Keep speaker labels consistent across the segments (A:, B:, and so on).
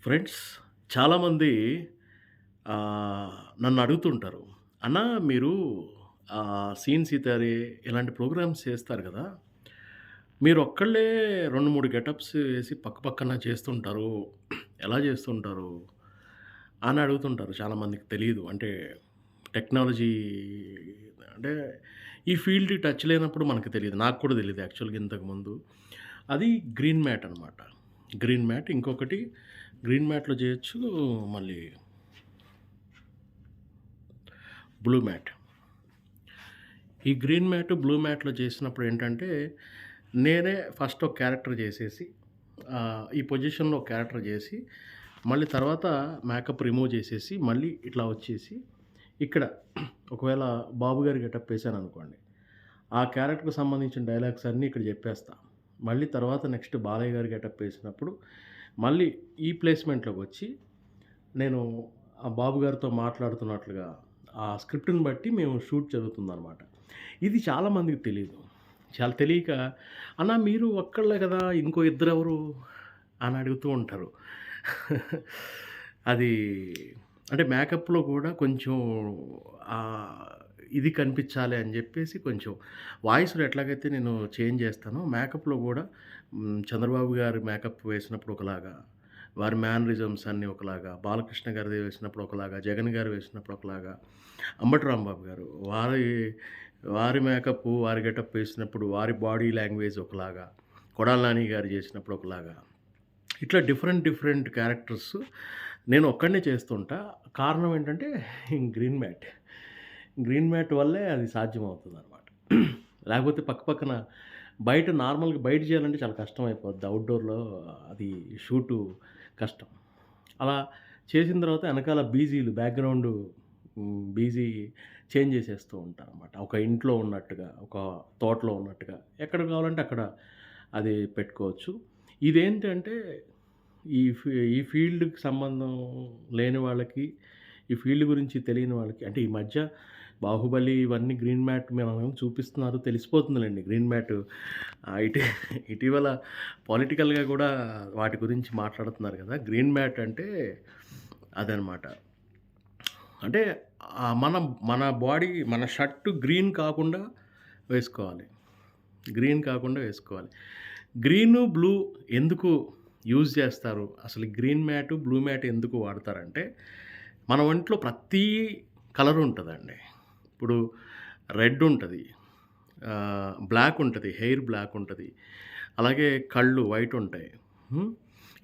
A: Friends చాలామంది నన్ను అడుగుతుంటారు. "అన్నా మీరు సీన్ సితారే ఇలాంటి ప్రోగ్రామ్స్ చేస్తారు గదా! మీరొక్కళ్ళే 2, 3 గెటప్స్ ఏసి పక్క పక్కన చేస్తుంటారు. ఎలా చేస్తుంటారు?" అని అడుగుతుంటారు. చాలామందికి తెలీదు. అంటే టెక్నాలజీ అంటే ఈ ఫీల్డ్‌కి టచ్ లేనప్పుడు మనకు తెలీదు. నాకు కూడా తెలీదు యాక్చువల్‌గా ఇంతకుముందు. అది గ్రీన్ మ్యాట్ అనమాట. Green mat. ఇంకొకటి గ్రీన్ మ్యాట్‌లో చేయొచ్చు. మళ్ళీ బ్లూ మ్యాట్. ఈ గ్రీన్ మ్యాట్, బ్లూ మ్యాట్‌లో చేసినప్పుడు ఏంటంటే, నేనే ఫస్ట్ ఒక క్యారెక్టర్ చేసేసి ఈ పొజిషన్‌లో ఒక క్యారెక్టర్ చేసి, మళ్ళీ తర్వాత మేకప్ రిమూవ్ చేసేసి, మళ్ళీ ఇట్లా వచ్చేసి, ఇక్కడ ఒకవేళ బాబు గారి గెటప్ ఏసాననుకోండి, ఆ క్యారెక్టర్‌కి సంబంధించిన డైలాగ్స్ అన్నీ ఇక్కడ చెప్పేస్తా. మళ్ళీ తర్వాత నెక్స్ట్ బాలయ్య గారి గెటప్ ఏసినప్పుడు, మళ్ళీ ఈ ప్లేస్‌మెంట్‌లోకొచ్చి నేను ఆ బాబు గారితో మాట్లాడుతున్నట్లుగా ఆ స్క్రిప్ట్‌ని బట్టి మేము షూట్ జరుగుతుందనమాట. ఇది చాలా మందికి తెలీదు. చాలా తెలియక "అన్న మీరు ఒక్కళ్ళే గదా! ఇంకో ఇద్దరెవరు?" అని అడుగుతూ ఉంటారు. అది అంటే మేకప్‌లో కూడా కొంచెం ఆహ్, ఇది కనిపించాలి అని జెప్పేసి కొంచెం వాయిస్‌లో ఎట్లాగైతే నేను చేంజ్ జేస్తానో మేకప్‌లో గూడా చంద్రబాబు గారి మేకప్ వేసినప్పుడు ఒకలాగా, వారి మేనరిజమ్స్ అన్నీ ఒకలాగా, బాలకృష్ణ గారిది వేసినప్పుడు ఒకలాగా, జగన్ గారు వేసినప్పుడు ఒకలాగా, అంబటి రాంబాబు గారు వారి వారి మేకప్పు, వారి గెటప్ వేసినప్పుడు వారి బాడీ లాంగ్వేజ్ ఒకలాగా, కొడాలి నాని గారు చేసినప్పుడు ఒకలాగా, ఇట్లా డిఫరెంట్ డిఫరెంట్ క్యారెక్టర్స్ నేను ఒక్కడినే చేస్తుంటా. కారణం ఏంటంటే గ్రీన్ మ్యాట్. గ్రీన్ మ్యాట్ వల్లే అది సాధ్యమవుతుందనమాట. లేకపోతే పక్క పక్కన బయట నార్మల్‌గా బయట చేయాలంటే చాలా కష్టమైపోద్ది. ఔట్‌డోర్‌లో అది షూటు కష్టం. అలా చేసిన తర్వాత ఎనకాల బీజీలు బ్యాక్‌గ్రౌండు బీజీ చేంజ్ చేసేస్తూ ఉంటాననమాట. ఒక ఇంట్లో ఉన్నట్టుగా, ఒక తోటలో ఉన్నట్టుగా, ఎక్కడ కావాలంటే అక్కడ అది పెట్టుకోవచ్చు. ఇదేంటంటే ఈ ఫీల్డ్‌కి సంబంధం లేని వాళ్ళకి, ఈ ఫీల్డ్ గురించి తెలియని వాళ్ళకి అంటే ఈ మధ్య 'బాహుబలి' ఇవన్నీ గ్రీన్ మ్యాట్ మనం చూపిస్తున్నారు. తెలిసిపోతుందిలెండి గ్రీన్ మ్యాట్ ఇటీవల పొలిటికల్‌గా గూడా వాటి గురించి మాట్లాడుతున్నారు గదా! గ్రీన్ మ్యాట్ అంటే అదనమాట. అంటే మనం మన బాడీ మన షర్ట్ గ్రీన్ కాకుండా వేసుకోవాలి. గ్రీన్ కాకుండా వేసుకోవాలి. గ్రీను, బ్లూ ఎందుకు యూజ్ చేస్తారు? అసలు గ్రీన్ మ్యాటు, బ్లూ మ్యాట్ ఎందుకు వాడతారంటే, మన ఒంట్లో ప్రతీ కలర్ ఉంటదండి. ఇప్పుడు రెడ్ ఉంటది. బ్లాక్ ఉంటది. హెయిర్ బ్లాక్ ఉంటది. అలాగే కళ్ళు వైట్ ఉంటాయి. హ్మ్.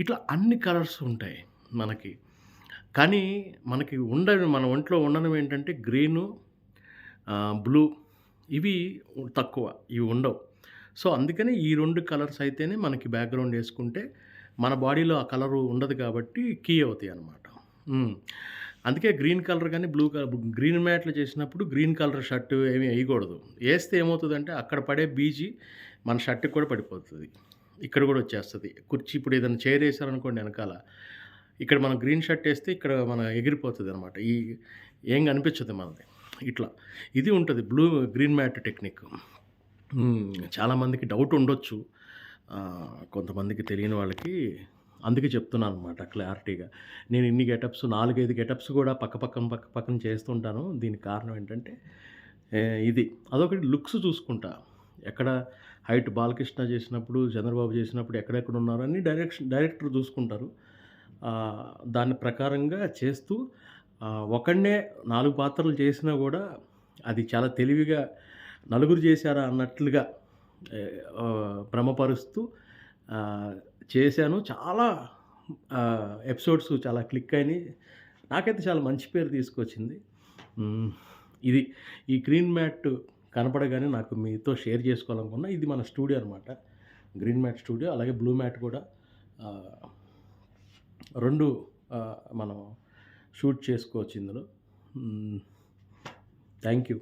A: ఇట్లా అన్ని కలర్స్ ఉంటాయి మనకి. కానీ మనకి ఉండవి మన ఒంట్లో ఉండనివేంటంటే గ్రీను, బ్లూ ఇవి తక్కువ. ఇవి ఉండవు. సో, అందుకని ఈ 2 కలర్స్ అయితేనే మనకి బ్యాక్‌గ్రౌండ్ యేసుకుంటే, మన బాడీలో ఆ కలరు ఉండదు కాబట్టి కీ అవుతాయనమాట. హ్మ్. అందుకే గ్రీన్ కలర్ గాని, గ్రీన్ మ్యాట్‌లు చేసినప్పుడు గ్రీన్ కలర్ షర్ట్ ఏమి ఎయకూడదు. ఏస్తే ఏమవుతదంటే, అక్కడ పడే బీజీ మన షర్ట్‌కి కూడా పడిపోతది. ఇక్కడ గూడా వచ్చేస్తది. కుర్చీ ఇప్పుడు ఏదైనా చైర్ ఏసారనుకోండి ఎనకాల, ఇక్కడ మనం గ్రీన్ షర్ట్ ఏస్తే ఇక్కడ మన ఎగిరిపోతదనమాట. ఏం కనిపించదు మనది. ఇట్లా. ఇది ఉంటది గ్రీన్ మ్యాట్ టెక్నిక్. చాలామందికి డౌట్ ఉండొచ్చు. కొంతమందికి తెలియని వాళ్ళకి అందుకే చెప్తున్నాననమాట క్లారిటీగా. నేను ఇన్ని గెటప్స్ 4, 5 గెటప్స్ గూడా పక్క పక్కన చేస్తుంటాను. దీనికి కారణం ఏంటంటే ఇది. అదొకటి లుక్స్ చూసుకుంటా. ఎక్కడ హైట్ బాలకృష్ణ చేసినప్పుడు, చంద్రబాబు చేసినప్పుడు ఎక్కడెక్కడున్నారో అన్నీ డైరెక్టర్ చూసుకుంటారు. దాని ప్రకారంగా చేస్తూ ఒకడినే 4 పాత్రలు చేసినా గూడా అది చాలా తెలివిగా నలుగురు చేశారా అన్నట్లుగా భ్రమపరుస్తూ ఆహ్, చేశాను. చాలా ఎపిసోడ్స్ చాలా క్లిక్ అయినియి. నాకైతే చాలా మంచి పేరు తీసుకొచ్చింది. హ్మ్. ఇది ఈ గ్రీన్ మ్యాట్ కనపడగానే నాకు మీతో షేర్ చేసుకోవాలనుకున్నా. ఇది మన స్టూడియో అనమాట. గ్రీన్ మ్యాట్ స్టూడియో అలాగే బ్లూ మ్యాట్ కూడా ఆహ్, 2 మనం షూట్ చేసుకోవచ్చు ఇందులో. Thank you.